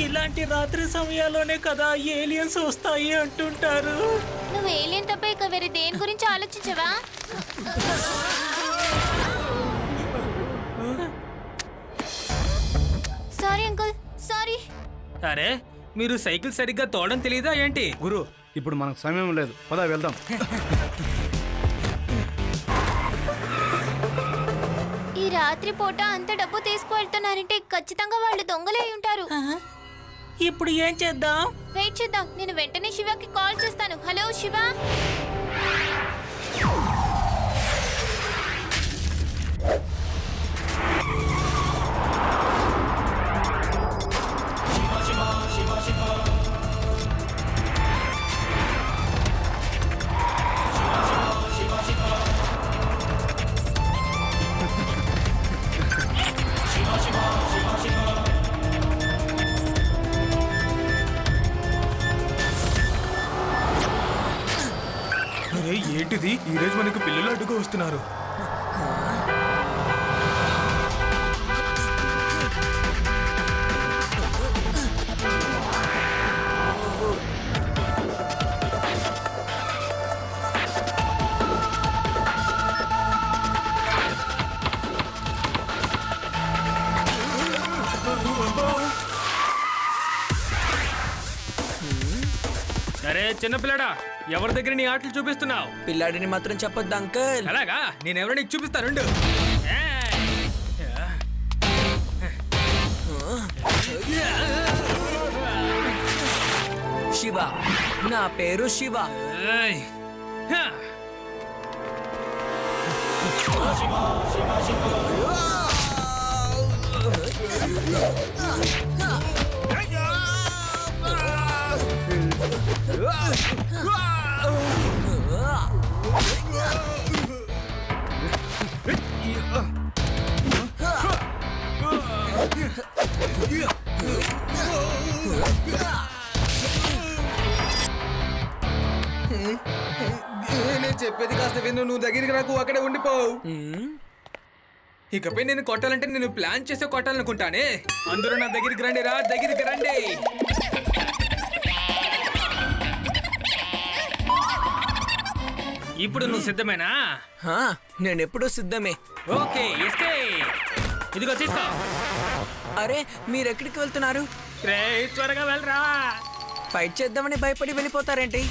ఇలాంటి రాత్రి సమయాల్లోనే కదా ఏలియన్స్ వస్తాయి అంటుంటారు. నువ్వు ఏలియన్ తప్ప ఇక వేరే దేని గురించి ఆలోచించవా? Sorry uncle, sorry. అరే మీరు సైకిల్ సరిగ్గా తోడడం తెలీదా ఏంటి? గురు ఇప్పుడు మనకు సమయం లేదు, పద వెళ్దాం. ఈ రాత్రి పూట అంత డబ్బు తీసుకువెళ్తున్నారంటే ఖచ్చితంగా వాళ్ళు దొంగలే అయి ఉంటారు. ఇప్పుడు ఏం చేద్దాం? వెయిట్ చేద్దాం, నేను వెంటనే శివకి కాల్ చేస్తాను. హలో శివ. ఏంటిది ఈ రోజు మనకు పిల్లలు అడ్డుగా వస్తున్నారు? అరే చిన్నపిల్లడా, ఎవరి దగ్గర నీ ఆటలు చూపిస్తున్నావు? పిల్లాడిని మాత్రం చెప్పొద్దు అంకుల్. అలాగా, నేనెవరో నీకు చూపిస్తాను. శివ, నా పేరు శివ. నేను చెప్పేది కాస్త విను, నువ్వు దగ్గరికి రాకు, అక్కడే ఉండిపోవు. ఇకపై నేను కొట్టాలంటే నేను ప్లాన్ చేసే కొట్టాలనుకుంటానే. అందరూ నా దగ్గరికి రండి రా, దగ్గరికి రండి. ఇప్పుడు నువ్వు సిద్ధమేనా? నేను ఎప్పుడూ సిద్ధమే. ఓకే, ఇదిగో తీసుకో. అరే మీరెక్కడికి వెళ్తున్నారు? త్వరగా వెళ్ళరా. ఫైట్ చేద్దామని భయపడి వెళ్ళిపోతారేంటి?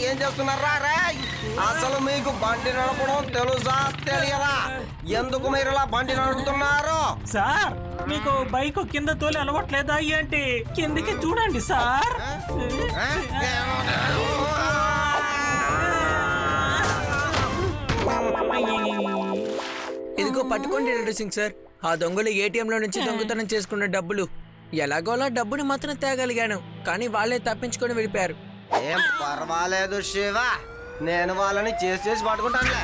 ఏం చేస్తున్నారా రే? అసలు మీకు బండి నడపడం తెలుసా తెలియదా? ఎందుకు మీరు ఇలా బండి నడుపుతున్నారు? సార్, మీకు బైక్ కింద తోలి అలవట్లేదా ఏంటి? కిందికి చూడండి సార్. ఇదిగో పట్టుకోండి రెడ్డి సింగ్ సార్. ఆ దొంగలు ఏటీఎంలో నుంచి దొంగతనం చేసుకున్న డబ్బులు. ఎలాగోలా డబ్బుని మాత్రం తేగలిగాను, కానీ వాళ్ళే తప్పించుకొని వెళ్ళిపోయారు. ఏం పర్వాలేదు శివ, నేను వాళ్ళని చేసి పట్టుకుంటానులే.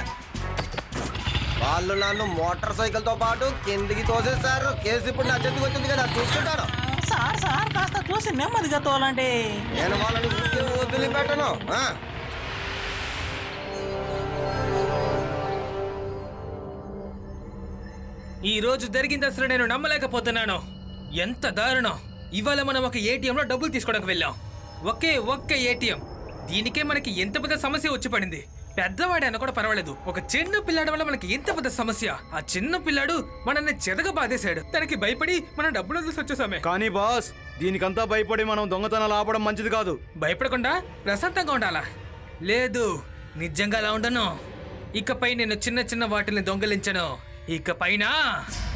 వాళ్ళు నన్ను మోటార్ సైకిల్ తో పాటు కిందికి తోసేశారు. కేసు ఇప్పుడు నా చేతికి వచ్చింది కదా, చూసుకుంటాను. సార్ కాస్త చూసి నెమ్మదిగా తోలండి. నేను వాళ్ళని వదిలిపెట్టను. ఈ రోజు జరిగింది అసలు నేను నమ్మలేకపోతున్నాను. ఎంత దారుణం! ఇవాళ మనం ఒక ఏటీఎంలో డబ్బులు తీసుకోవడానికి వెళ్ళాం. ఒకే ఏటీఎం. దీనికే మనకి ఎంత పెద్ద సమస్య వచ్చి పడింది. పెద్దవాడే అన్న కూడా పర్వాలేదు, ఒక చిన్న పిల్లాడి వల్ల మనకి ఎంత పెద్ద సమస్య. ఆ చిన్న పిల్లాడు మనల్ని చెదగ బాధేశాడు. దానికి భయపడి మనం డబ్బులు వదిలేసి వచ్చేసామే. కానీ బాస్, దీనికంతా భయపడి మనం దొంగతనాలు ఆపడం మంచిది కాదు. భయపడకుండా ప్రశాంతంగా ఉండాలా? లేదు, నిజంగా అలా ఉండను. ఇకపై నేను చిన్న వాటిని దొంగలించను. ఇకపైన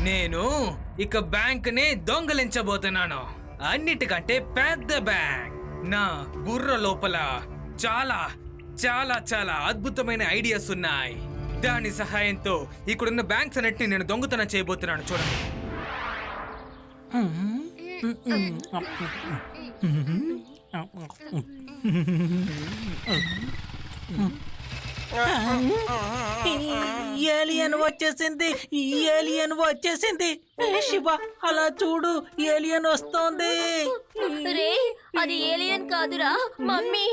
నేను బ్యాంక్ ని దొంగలించబోతున్నాను. అన్నిటికంటే పెద్ద బ్యాంక్. నా బుర్ర లోపల చాలా చాలా చాలా అద్భుతమైన ఐడియాస్ ఉన్నాయి. దాని సహాయంతో ఇక్కడున్న బ్యాంక్స్ అన్నిటిని నేను దొంగతనం చేయబోతున్నాను. చూడండి. ఏలియన్ వచ్చేసింది. శివ, అలా చూడు, ఏలియన్ వస్తోంది. రే, అది ఏలియన్ కాదురా మమ్మీ.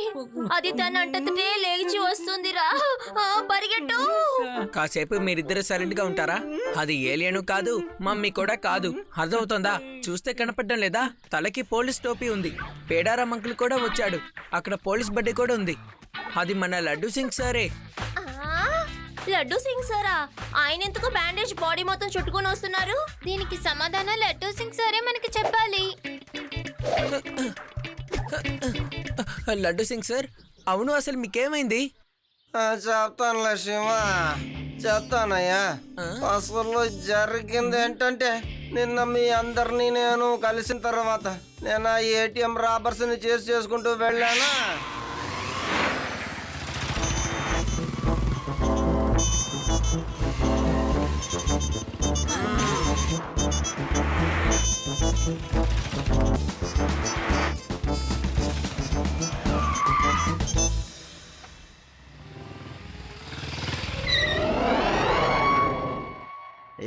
అది తన అంటతే లేచి వస్తుందిరా. పరిగెట్టు. కాసేపు మీరిద్దరు సైలెంట్ గా ఉంటారా? అది ఏలియను కాదు, మమ్మీ కూడా కాదు. అర్థమవుతుందా? చూస్తే కనపడడం లేదా? తలకి పోలీస్ టోపీ ఉంది. పేడారాం అంకుల్ కూడా వచ్చాడు. అక్కడ పోలీస్ బడ్డీ కూడా ఉంది. అది మన లడ్డు సింగ్ సారే. లడ్డు సింగ్ సారా? ఆయన ఎందుకు బ్యాండేజ్ బాడీ మొత్తం చుట్టుకొని వస్తున్నారు? దీనికి సమాధానం లడ్డూ సింగ్ సరే మనకి చెప్పాలి. లడ్డు సింగ్ సార్, అవును అసలు మీకేమైంది? చెప్తానులే శివ, చెప్తానయ్యా. అసలు జరిగింది ఏంటంటే, నిన్న మీ అందరినీ నేను కలిసిన తర్వాత నేను ఆ ఏటీఎం రాబర్స్ని చేసుకుంటూ వెళ్ళానా.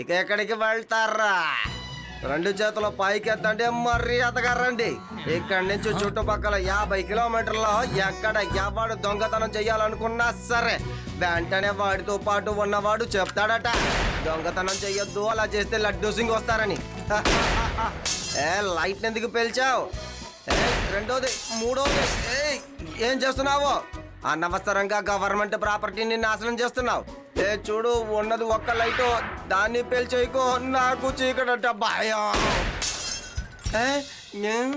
ఇక ఎక్కడికి వెళ్తారా? రెండు చేతులు పైకి ఎత్తండి, మర్యాదగా రండి. ఇక్కడి నుంచి చుట్టుపక్కల 50 కిలోమీటర్లో ఎక్కడ ఎవడు దొంగతనం చెయ్యాలనుకున్నా సరే వెంటనే వాడితో పాటు ఉన్నవాడు చెప్తాడట, దొంగతనం చెయ్యొద్దు, అలా చేస్తే లడ్డూ సింగ్ వస్తారని. ఏ లైట్ ఎందుకు పేల్చావు? రెండోది, మూడోది, ఏం చేస్తున్నావు? అనవసరంగా గవర్నమెంట్ ప్రాపర్టీని నాశనం చేస్తున్నావు. చూడు, ఉన్నది ఒక్క లైటు, దాన్ని పేల్చేయకో, నాకు చీకటంట భయం. ఏం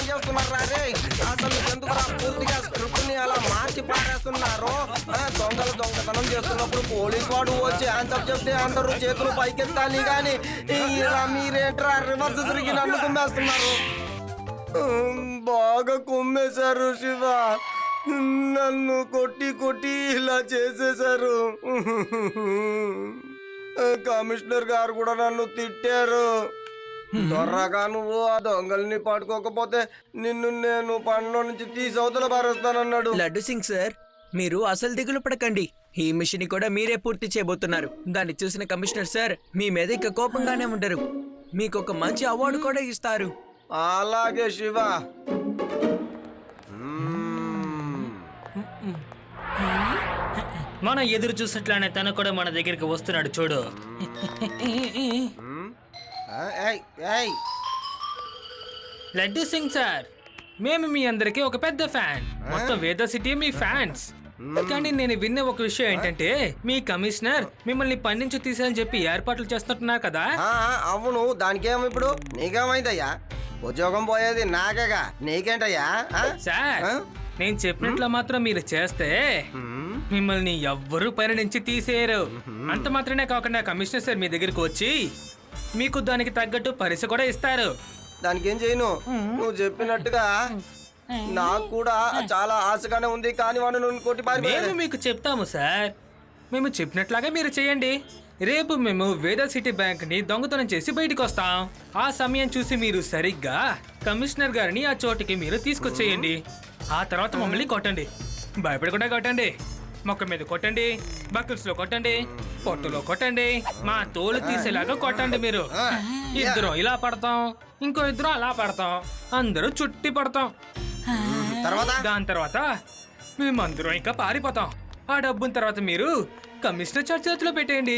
చేస్తున్నారా రే? అసలు ఎందుకు పూర్తిగా స్క్రిప్ట్ని అలా మార్చి పారేస్తున్నారు? దొంగలు దొంగతనం చేస్తున్నప్పుడు పోలీస్ వాడు వచ్చి ఆన్సర్ చెప్తే అందరూ చేతులు పైకెత్తాలి కానీ ఇలా మీరేంట్రా రివర్స్ తిరిగి నన్ను కుమ్మేస్తున్నారు? బాగా కుమ్మేశారు శివ, నన్ను కొట్టి కొట్టి ఇలా చేసేశారు. కమిషనర్ గారు కూడా నన్ను తిట్టారు. త్వరగా నువ్వు ఆ దొంగల్ని పట్టుకోకపోతే నిన్ను నేను పనిలో నుంచి తీసి అవతల పారేస్తానన్నాడు. లడ్డు సింగ్ సార్, మీరు అసలు దిగులు పడకండి. ఈ మిషన్ కూడా మీరే పూర్తి చేయబోతున్నారు. దాన్ని చూసిన కమిషనర్ సార్ మీ మీద ఇక కోపంగానే ఉండరు. మీకు ఒక మంచి అవార్డు కూడా ఇస్తారు. అలాగే శివ. మనం ఎదురు చూసినట్లానే తను కూడా మన దగ్గరికి వస్తున్నాడు చూడు. లడ్డు సింగ్ సార్, మేము మీ అందరికి ఒక పెద్ద ఫ్యాన్. మొత్తం వేద సిటీ మీ ఫ్యాన్స్. కానీ నేను విన్న ఒక విషయం ఏంటంటే, మీ కమిషనర్ మిమ్మల్ని పని నుంచి తీసేయని చెప్పి ఏర్పాట్లు చేస్తున్నారు కదా? అవును, దానికేమో ఇప్పుడు నీకేమైందయ్యా? ఉద్యోగం పోయేది నాకేగా, నీకేంటయ్యా? సార్, నేను చెప్పినట్లు మాత్రం మీరు చేస్తే మిమ్మల్ని ఎవ్వరూ పని నుంచి తీసేయరు. అంత మాత్రమే కాకుండా కమిషనర్ సార్ మీ దగ్గరికి వచ్చి మీకు దానికి తగ్గట్టు పరిస కూడా ఇస్తారు. దానికి ఏం చేయను, నువ్వు చెప్పినట్టుగా నాకు కూడా చాలా ఆశగానే ఉంది. కానీ వాడు నువ్వు కొట్టి మేము మీకు చెప్తాము సార్, మేము చెప్పినట్లాగా మీరు చేయండి. రేపు మేము వేద సిటీ బ్యాంక్ ని దొంగతనం చేసి బయటకు వస్తాం. ఆ సమయం చూసి మీరు సరిగ్గా కమిషనర్ గారిని ఆ చోటికి మీరు తీసుకొచ్చేయండి. ఆ తర్వాత మమ్మల్ని కొట్టండి, భయపడకుండా కొట్టండి. మొక్క మీద కొట్టండి, బకిల్స్ లో కొట్టండి, పొట్టులో కొట్టండి, మా తోలు తీసేలాగా కొట్టండి. మీరు ఇద్దరం ఇలా పడతాం, ఇంకో ఇద్దరం అలా పడతాం, అందరూ చుట్టి పడతాం. దాని తర్వాత మేమందరం ఇంకా పారిపోతాం. ఆ డబ్బున తర్వాత మీరు కమిషనర్ చార్జ్ చేతిలో పెట్టేయండి.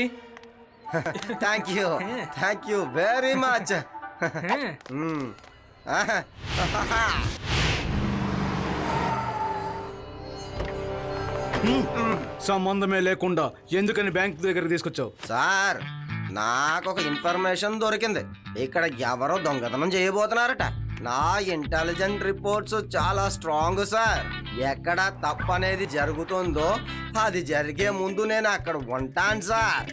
Thank you very much. సంబంధమే లేకుండా ఎందుకని బ్యాంక్ దగ్గర తీసుకొచ్చావు? సార్, నాకు ఒక ఇన్ఫర్మేషన్ దొరికింది. ఇక్కడ ఎవరో దొంగతనం చేయబోతున్నారట. నా ఇంటెలిజెంట్ రిపోర్ట్స్ చాలా స్ట్రాంగ్ సార్. ఎక్కడ తప్పనేది జరుగుతుందో అది జరిగే ముందు నేను అక్కడ ఉంటాను సార్.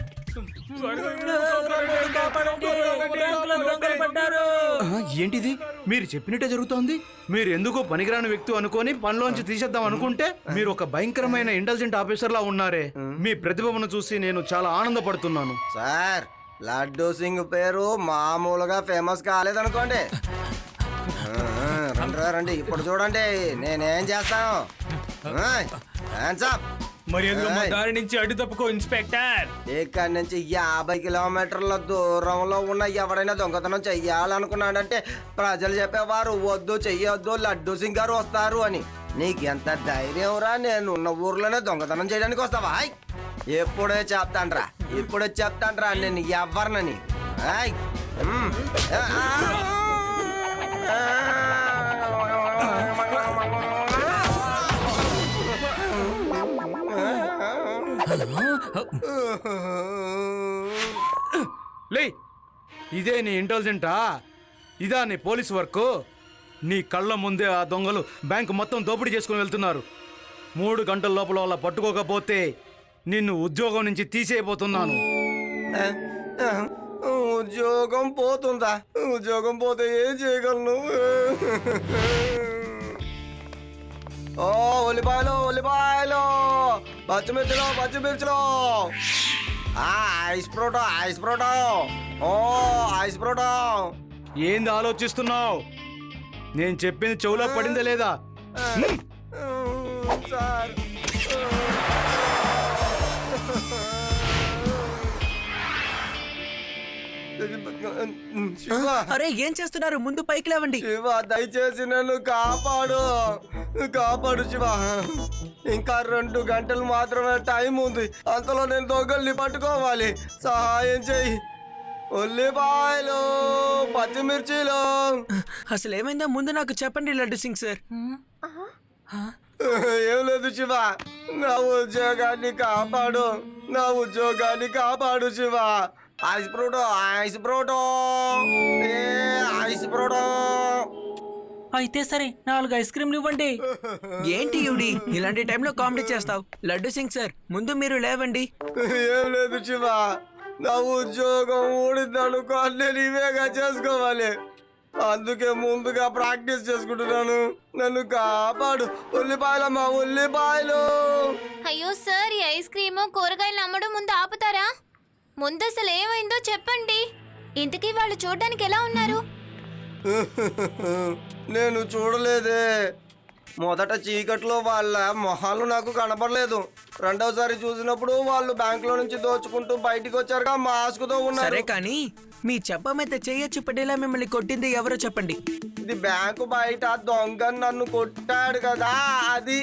ఏంటిది? మీరు చెప్పినట్టే జరుగుతోంది. మీరు ఎందుకో పనికిరాని వ్యక్తి అనుకొని పనిలోంచి తీసేద్దాం అనుకుంటే మీరు ఒక భయంకరమైన ఇంటెలిజెంట్ ఆఫీసర్ లా ఉన్నారే. మీ ప్రతిభను చూసి నేను చాలా ఆనందపడుతున్నాను. సార్, లడ్డూ సింగ్ పేరు మామూలుగా ఫేమస్ కాలేదనుకోండి. రండి ఇప్పుడు చూడండి నేనేం చేస్తాను. మరి ఎందుకు మా ఏయ్. దారి నుంచి అడ్డు తప్పుకో ఇన్స్పెక్టర్. ఇక్కడి నుంచి 50 కిలోమీటర్ల దూరంలో ఉన్న ఎవరైనా దొంగతనం చెయ్యాలనుకున్నాడంటే ప్రజలు చెప్పేవారు వద్దు చెయ్యొద్దు లడ్డు సింగ్ గారు వస్తారు అని. నీకెంత ధైర్యం రా, నేను ఉన్న ఊర్లోనే దొంగతనం చేయడానికి వస్తావా? హాయ్. ఎప్పుడే చెప్తాండ్రా నేను ఎవరినని. హాయ్. లే, ఇదే నీ ఇంటెలిజెంటా? ఇదా నీ పోలీస్ వర్క్? నీ కళ్ళ ముందే ఆ దొంగలు బ్యాంకు మొత్తం దోపిడీ చేసుకుని వెళ్తున్నారు. 3 గంటల లోపల వాళ్ళ పట్టుకోకపోతే నిన్ను ఉద్యోగం నుంచి తీసేయబోతున్నాను. ఉద్యోగం పోతుందా? ఉద్యోగం పోతే ఏం చేయగలను? ఓ ఉల్లిపాయలు పచ్చిమిర్చిలో ఐస్ ప్రోటో ఓ ఐస్ ప్రోటో. ఏంది ఆలోచిస్తున్నావు? నేను చెప్పింది చెవులో పడిందా లేదా? సార్ శివ, అరే ఏం చేస్తున్నారు? ముందు పైకి లేవండి. శివ దయచేసి నన్ను కాపాడు శివ. ఇంకా 2 గంటలు మాత్రమే టైం ఉంది. అంతలో నేను దొంగల్ని పట్టుకోవాలి. సహాయం చెయ్యి. ఉల్లిపాయలు పచ్చిమిర్చిలు. అసలు ఏమైందో ముందు నాకు చెప్పండి లడ్డు సింగ్ సార్. ఏం లేదు శివ, నా ఉద్యోగాన్ని కాపాడు శివ. Ice proto. అయితే సరే 4 ఐస్ క్రీమ్లు ఇవ్వండి. ఏంటి యుడి ఇలాంటి టైంలో కామెడీ చేస్తావు? లడ్డు సింగ్ సార్ ముందు మీరు లేవండి. ఏం లేదు శివ, నా ఉద్యోగం ఊడిందనుకో నేను ఇవేగా చేసుకోవాలి. అందుకే ముందుగా ప్రాక్టీస్ చేసుకుంటున్నాను. నన్ను కాపాడు. ఉల్లిపాయలు. అయ్యో సార్, ఈ ఐస్ క్రీము కూరగాయలు అమ్మడం ముందు ఆపుతారా? ముందు అసలు ఏమైందో చెప్పండి. ఇంతకీ వాళ్ళు చూడడానికి ఎలా ఉన్నారు? నేను చూడలేదే. మొదట చీకట్లో వాళ్ళ మొహాలు నాకు కనపడలేదు. రెండోసారి చూసినప్పుడు వాళ్ళు బ్యాంకులో నుంచి దోచుకుంటూ బయటికి వచ్చారుగా, మాస్క్తో ఉన్నారు. సరే కానీ మీ చెప్ప మీద చేయొచ్చు పడేలా మిమ్మల్ని కొట్టింది ఎవరో చెప్పండి. ఇది బ్యాంకు బయట దొంగ నన్ను కొట్టాడు కదా, అది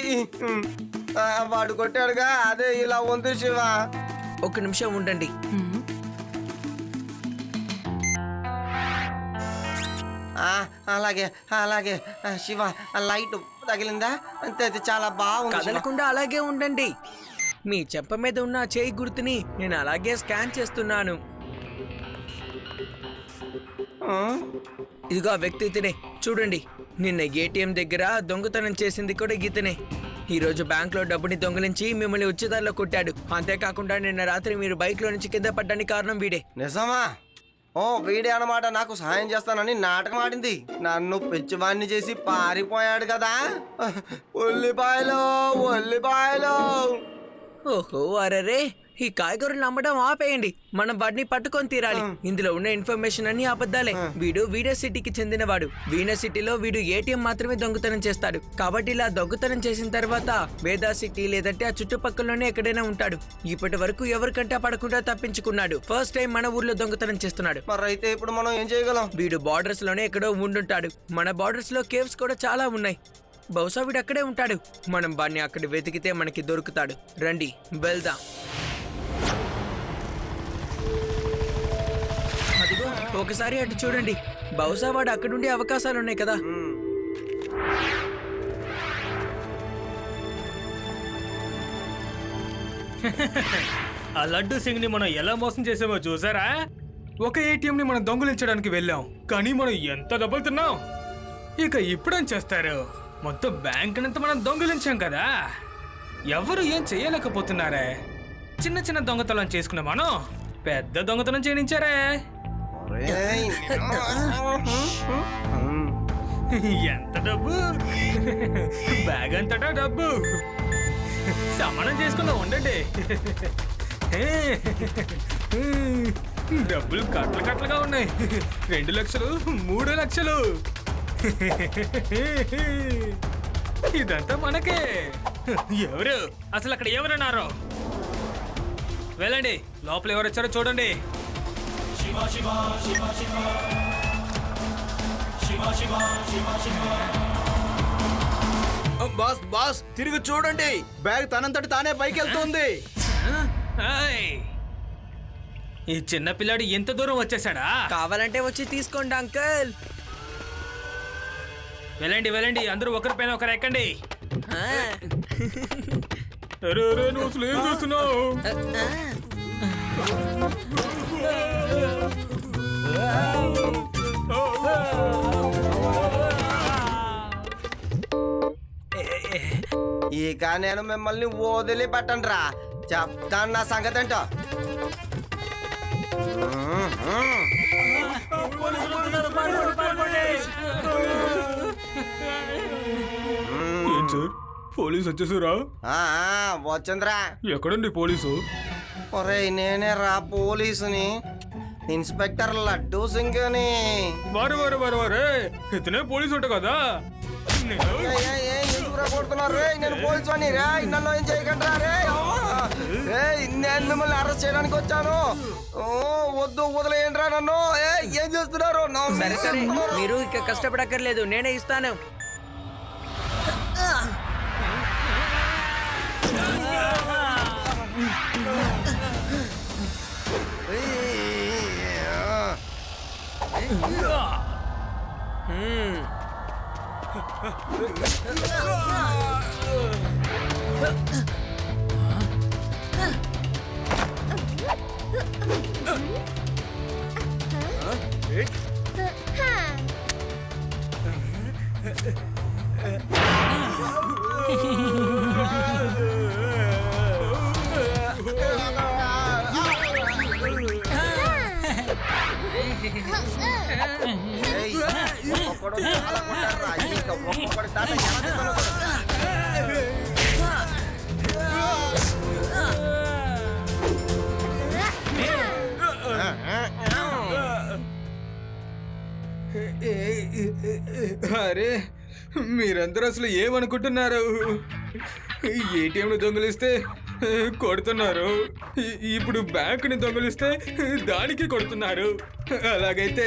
వాడు కొట్టాడుగా, అదే ఇలా ఉంది శివ. ఒక్క నిమిషం ఉండండి. అలాగే శివ, లైట్ తగిలిందా? అంతే, అది చాలా బాగుంది శివ. కదలకుండా అలాగే ఉండండి. మీ చెంప మీద ఉన్న చేయి గుర్తుని నేను అలాగే స్కాన్ చేస్తున్నాను. ఇదిగో ఆ వ్యక్తి ఇతనే, చూడండి. నిన్న ఏటీఎం దగ్గర దొంగతనం చేసింది కూడా ఇతనే. ఈరోజు బ్యాంక్లో డబ్బుని దొంగలించి మిమ్మల్ని ఉచితాల్లో కొట్టాడు. అంతేకాకుండా నిన్న రాత్రి మీరు బైక్లో నుంచి కింద పడ్డానికి కారణం వీడే. నిజమా? ఓ వీడే అన్నమాట. నాకు సహాయం చేస్తానని నాటకం ఆడింది. నన్ను పిచ్చివాణ్ణి చేసి పారిపోయాడు కదా. ఉల్లిపాయలు. ఓహో అరరే, ఈ కాయగూరలు అమ్మడం ఆపేయండి. మనం వాడిని పట్టుకొని తీరాలి. ఇందులో ఉన్న ఇన్ఫర్మేషన్ అన్ని అబద్ధాలే. వీడు వీనస్ సిటీకి చెందినవాడు. వీనస్ సిటీలో వీడు ఏటీఎం మాత్రమే దొంగతనం చేస్తాడు. కాబట్టి ఇలా దొంగతనం చేసిన తర్వాత వేదా సిటీ లేదంటే ఆ చుట్టుపక్కలలోనే ఎక్కడైనా ఉంటాడు. ఇప్పటి వరకు ఎవరికంటే పడకుండా తప్పించుకున్నాడు. ఫస్ట్ టైం మన ఊర్లో దొంగతనం చేస్తున్నాడు. మరి అయితే ఇప్పుడు మనం ఏం చేయగలం? వీడు బార్డర్స్ లోనే ఎక్కడో ఉండుంటాడు. మన బార్డర్స్ లో కేవ్స్ కూడా చాలా ఉన్నాయి. బహుశా వీడు అక్కడే ఉంటాడు. మనం వాడిని అక్కడ వెతికితే మనకి దొరుకుతాడు. రండి వెళ్దాం. అదిగో ఒకసారి అటు చూడండి. బహుశా వాడు అక్కడుండే అవకాశాలున్నాయి కదా. ఆ లడ్డు సింగ్ ని మనం ఎలా మోసం చేసామో చూసారా? ఒక ఏటీఎం ని మనం దొంగిలించడానికి వెళ్ళాం, కానీ మనం ఎంత డబ్బులు తిన్నాం. ఇక ఇప్పుడేం చేస్తారు? మొత్తం బ్యాంక్ అంతా మనం దొంగిలించాం కదా. ఎవరు ఏం చేయలేకపోతున్నారే. చిన్న దొంగతనం చేసుకున్న మనం పెద్ద దొంగతనం చేయించారే. ఎంత డబ్బు! బ్యాగ్ అంతటా డబ్బు. సమానం చేసుకుందాం ఉండండి. డబ్బులు కట్లగా ఉన్నాయి. 2 లక్షలు, 3 లక్షలు. ఇదంతా మనకే. ఎవరు అసలు అక్కడ ఎవరున్నారో వెళ్ళండి, లోపల ఎవరు వచ్చారో చూడండి. బాస్ బాస్ తిరిగి చూడండి, బ్యాగ్ తనంతటి తానే పైకి వెళ్తుంది. ఏయ్! ఈ చిన్న పిల్లాడు ఎంత దూరం వచ్చేసాడా? కావాలంటే వచ్చి తీసుకోండి అంకుల్. వెళ్ళండి వెళ్ళండి, అందరూ ఒకరిపైన ఒకరు ఎక్కండి. ఆ, నువ్వు అసలు ఏం చేస్తున్నావు? ఇక నేను మిమ్మల్ని వదిలి పెట్టండి రా, చెప్తాను నా సంగతి ఏంటో. పోలీసు వచ్చేసారా? వచ్చిందిరా. ఎక్కడండి పోలీసు? ఒరేయ్ నేనే రా పోలీసుని, ఇన్స్పెక్టర్ లడ్డూ సింగ్ అని. వారు వారు వారు వారే, ఇతనే పోలీసు ఉంటా కదా. ఎందుకురా కొడుతున్నారు రే? నేను పోలీసు అని రే, నన్ను ఏం చేయకండి రే. నేను మిమ్మల్ని అరెస్ట్ చేయడానికి వచ్చాను. ఓ, వద్దు వదిలేయండి రా నన్ను. ఏం చేస్తున్నారు? సరే సరే, మీరు ఇక కష్టపడక్కర్లేదు, నేనే ఇస్తాను. ఒక్కొక్కడు చాలా కొట్టారురా. ఇంకా ఒక్కొక్కడి తాత ఎలా చేస్తానో కూడా. అరే మీరందరూ అసలు ఏమనుకుంటున్నారు? ఏటీఎంని దొంగిలిస్తే కొడుతున్నారు, ఇప్పుడు బ్యాంకుని దొంగిలిస్తే దానికి కొడుతున్నారు. అలాగైతే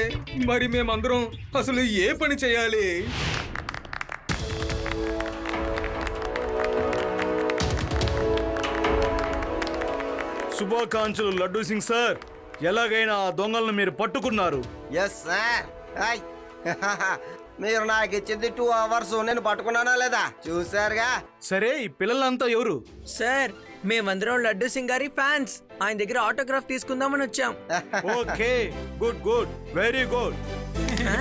మరి మేమందరం అసలు ఏ పని చేయాలి? శుభాకాంక్షలు లడ్డూ సింగ్ సార్, ఎలాగైనా ఆ దొంగలను మీరు పట్టుకున్నారు. Yes sir. మీరు నాకు ఇచ్చింది 2 hours, నేను పట్టుకున్నానా లేదా చూసారుగా. సరే ఈ పిల్లలంతా ఎవరు? సార్, మేమందరం లడ్డు సింగ్ గారి ఫ్యాన్స్. ఆయన దగ్గర ఆటోగ్రాఫ్ తీసుకుందామని వచ్చాం. Okay, good good, very good. ఆ,